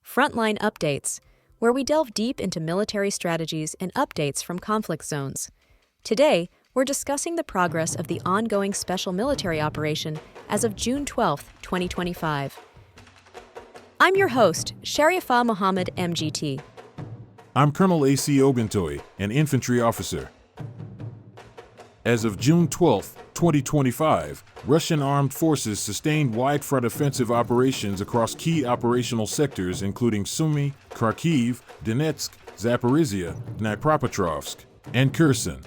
Frontline Updates, where we delve deep into military strategies and updates from conflict zones. Today, we're discussing the progress of the ongoing special military operation as of June 12, 2025. I'm your host, Sharifa Mohammed, MGT. I'm Colonel A.C. Oguntoye, an infantry officer. As of June 12, 2025, Russian armed forces sustained wide-front offensive operations across key operational sectors including Sumy, Kharkiv, Donetsk, Zaporizhia, Dnipropotrovsk, and Kurson.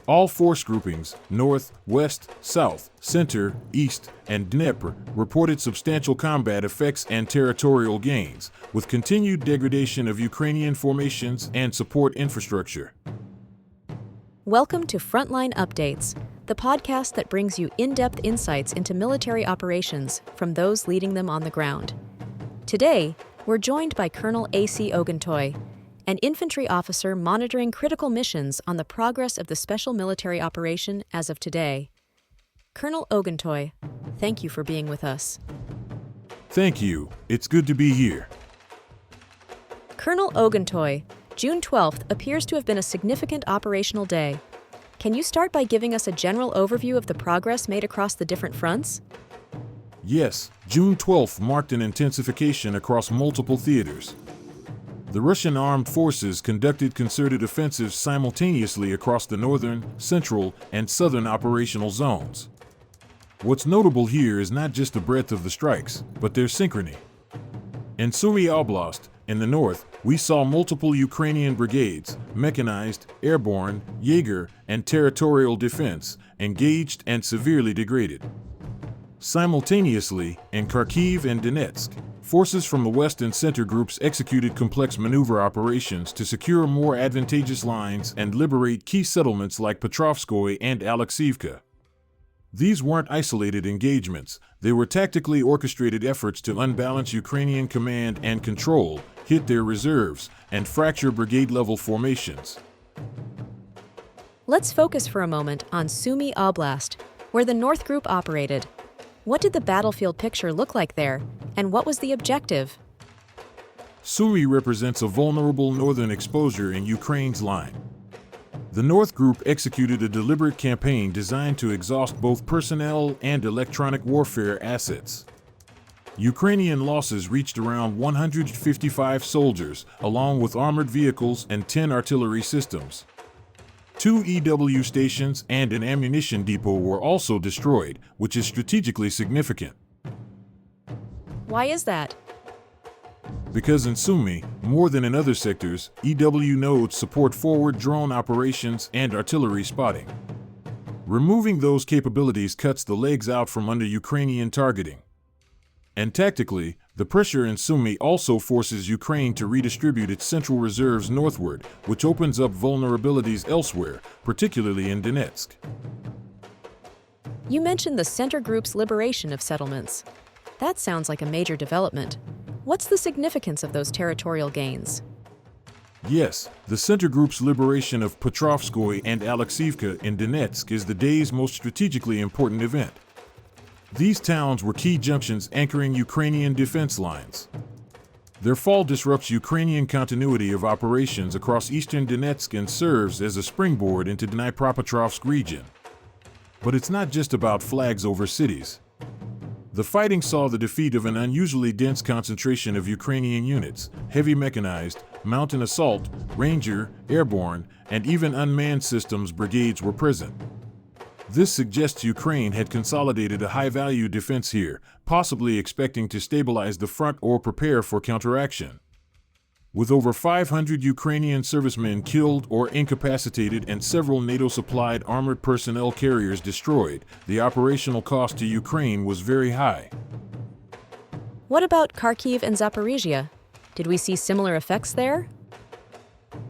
All force groupings, north, west, south, center, east, and Dnipro, reported substantial combat effects and territorial gains, with continued degradation of Ukrainian formations and support infrastructure. Welcome to Frontline Updates, the podcast that brings you in-depth insights into military operations from those leading them on the ground. Today, we're joined by Colonel A.C. Ogentoy, an infantry officer monitoring critical missions on the progress of the special military operation as of today. Colonel Oguntoye, thank you for being with us. Thank you. It's good to be here. Colonel Oguntoye, June 12th appears to have been a significant operational day. Can you start by giving us a general overview of the progress made across the different fronts? Yes, June 12th marked an intensification across multiple theaters. The Russian armed forces conducted concerted offensives simultaneously across the northern, central, and southern operational zones. What's notable here is not just the breadth of the strikes, but their synchrony. In Sumy Oblast, in the north, we saw multiple Ukrainian brigades, mechanized, airborne, Jaeger, and territorial defense, engaged and severely degraded. Simultaneously, in Kharkiv and Donetsk, forces from the west and center groups executed complex maneuver operations to secure more advantageous lines and liberate key settlements like Petrovskoye and Alexivka. These weren't isolated engagements, they were tactically orchestrated efforts to unbalance Ukrainian command and control, hit their reserves, and fracture brigade-level formations. Let's focus for a moment on Sumy Oblast, where the North Group operated. What did the battlefield picture look like there, and what was the objective? Sumy represents a vulnerable northern exposure in Ukraine's line. The North Group executed a deliberate campaign designed to exhaust both personnel and electronic warfare assets. Ukrainian losses reached around 155 soldiers, along with armored vehicles and 10 artillery systems. 2 EW stations and an ammunition depot were also destroyed, which is strategically significant. Why is that? Because in Sumy, more than in other sectors, EW nodes support forward drone operations and artillery spotting. Removing those capabilities cuts the legs out from under Ukrainian targeting. And tactically, the pressure in Sumy also forces Ukraine to redistribute its central reserves northward, which opens up vulnerabilities elsewhere, particularly in Donetsk. You mentioned the center group's liberation of settlements. That sounds like a major development. What's the significance of those territorial gains? Yes, the center group's liberation of Petrovskoye and Alexivka in Donetsk is the day's most strategically important event. These towns were key junctions anchoring Ukrainian defense lines. Their fall disrupts Ukrainian continuity of operations across eastern Donetsk and serves as a springboard into Dnipropotrovsk region. But it's not just about flags over cities. The fighting saw the defeat of an unusually dense concentration of Ukrainian units, heavy mechanized, mountain assault, ranger, airborne, and even unmanned systems brigades were present. This suggests Ukraine had consolidated a high-value defense here, possibly expecting to stabilize the front or prepare for counteraction. With over 500 Ukrainian servicemen killed or incapacitated and several NATO-supplied armored personnel carriers destroyed, the operational cost to Ukraine was very high. What about Kharkiv and Zaporizhia? Did we see similar effects there?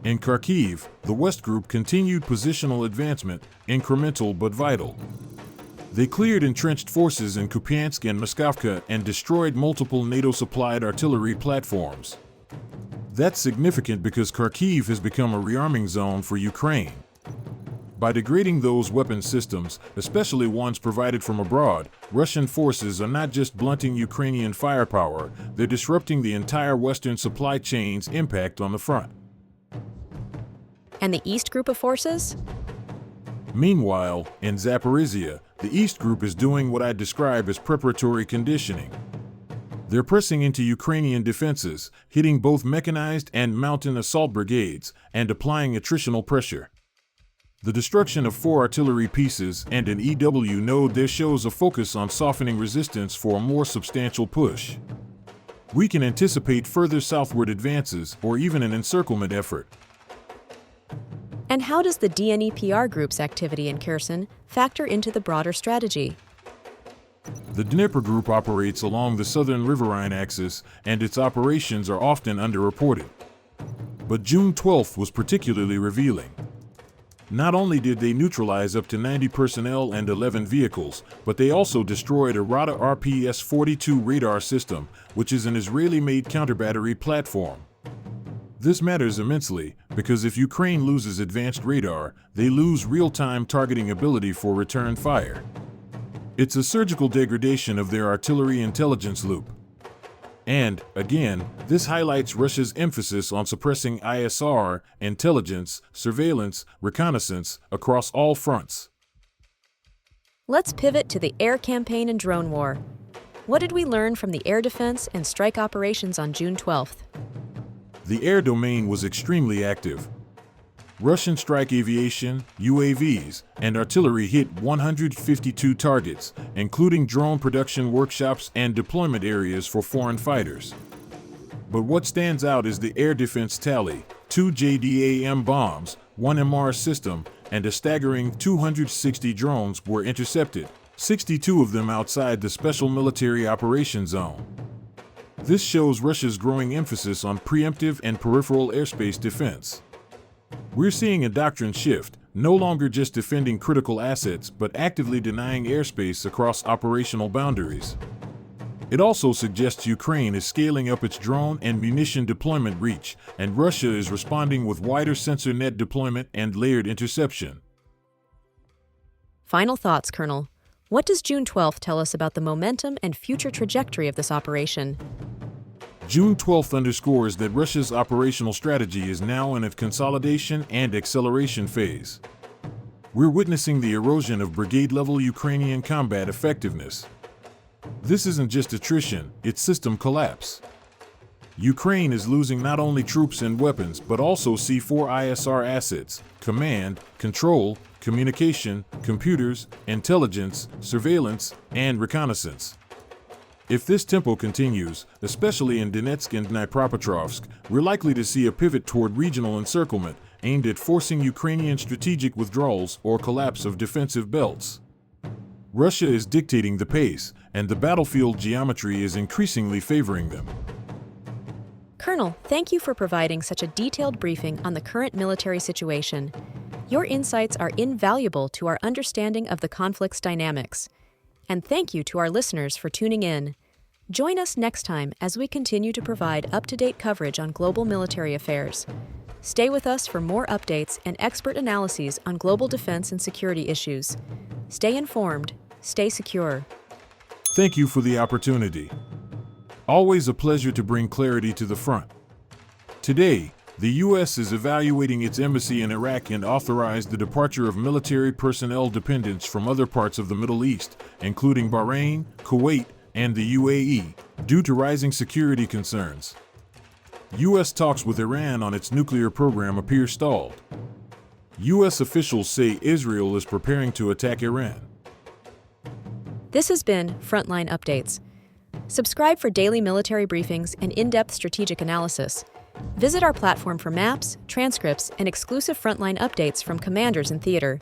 In Kharkiv, the West Group continued positional advancement, incremental but vital. They cleared entrenched forces in Kupiansk and Moskivka and destroyed multiple NATO-supplied artillery platforms. That's significant because Kharkiv has become a rearming zone for Ukraine. By degrading those weapon systems, especially ones provided from abroad, Russian forces are not just blunting Ukrainian firepower, they're disrupting the entire Western supply chain's impact on the front. And the East group of forces? Meanwhile, in Zaporizhia, the East group is doing what I describe as preparatory conditioning. They're pressing into Ukrainian defenses, hitting both mechanized and mountain assault brigades, and applying attritional pressure. The destruction of 4 artillery pieces and an EW node there shows a focus on softening resistance for a more substantial push. We can anticipate further southward advances or even an encirclement effort. And how does the Dnipr group's activity in Kherson factor into the broader strategy? The Dnipro group operates along the southern riverine axis, and its operations are often underreported. But June 12th was particularly revealing. Not only did they neutralize up to 90 personnel and 11 vehicles, but they also destroyed a Rada RPS-42 radar system, which is an Israeli-made counter-battery platform. This matters immensely, because if Ukraine loses advanced radar, they lose real-time targeting ability for return fire. It's a surgical degradation of their artillery intelligence loop. And, again, this highlights Russia's emphasis on suppressing ISR, intelligence, surveillance, reconnaissance, across all fronts. Let's pivot to the air campaign and drone war. What did we learn from the air defense and strike operations on June 12th? The air domain was extremely active. Russian strike aviation, UAVs, and artillery hit 152 targets, including drone production workshops and deployment areas for foreign fighters. But what stands out is the air defense tally: 2 JDAM bombs, 1 MR system, and a staggering 260 drones were intercepted, 62 of them outside the Special Military Operations Zone. This shows Russia's growing emphasis on preemptive and peripheral airspace defense. We're seeing a doctrine shift, no longer just defending critical assets, but actively denying airspace across operational boundaries. It also suggests Ukraine is scaling up its drone and munition deployment reach, and Russia is responding with wider sensor net deployment and layered interception. Final thoughts, Colonel. What does June 12th tell us about the momentum and future trajectory of this operation? June 12th underscores that Russia's operational strategy is now in a consolidation and acceleration phase. We're witnessing the erosion of brigade-level Ukrainian combat effectiveness. This isn't just attrition, it's system collapse. Ukraine is losing not only troops and weapons, but also C4 ISR assets, command, control, communication, computers, intelligence, surveillance, and reconnaissance. If this tempo continues, especially in Donetsk and Dnipropotrovsk, we're likely to see a pivot toward regional encirclement aimed at forcing Ukrainian strategic withdrawals or collapse of defensive belts. Russia is dictating the pace, and the battlefield geometry is increasingly favoring them. Colonel, thank you for providing such a detailed briefing on the current military situation. Your insights are invaluable to our understanding of the conflict's dynamics. And thank you to our listeners for tuning in. Join us next time as we continue to provide up-to-date coverage on global military affairs. Stay with us for more updates and expert analyses on global defense and security issues. Stay informed, stay secure. Thank you for the opportunity. Always a pleasure to bring clarity to the front. Today, the U.S. is evaluating its embassy in Iraq and authorized the departure of military personnel dependents from other parts of the Middle East, including Bahrain, Kuwait, and the UAE, due to rising security concerns. U.S. talks with Iran on its nuclear program appear stalled. U.S. officials say Israel is preparing to attack Iran. This has been Frontline Updates. Subscribe for daily military briefings and in-depth strategic analysis. Visit our platform for maps, transcripts, and exclusive frontline updates from commanders in theater.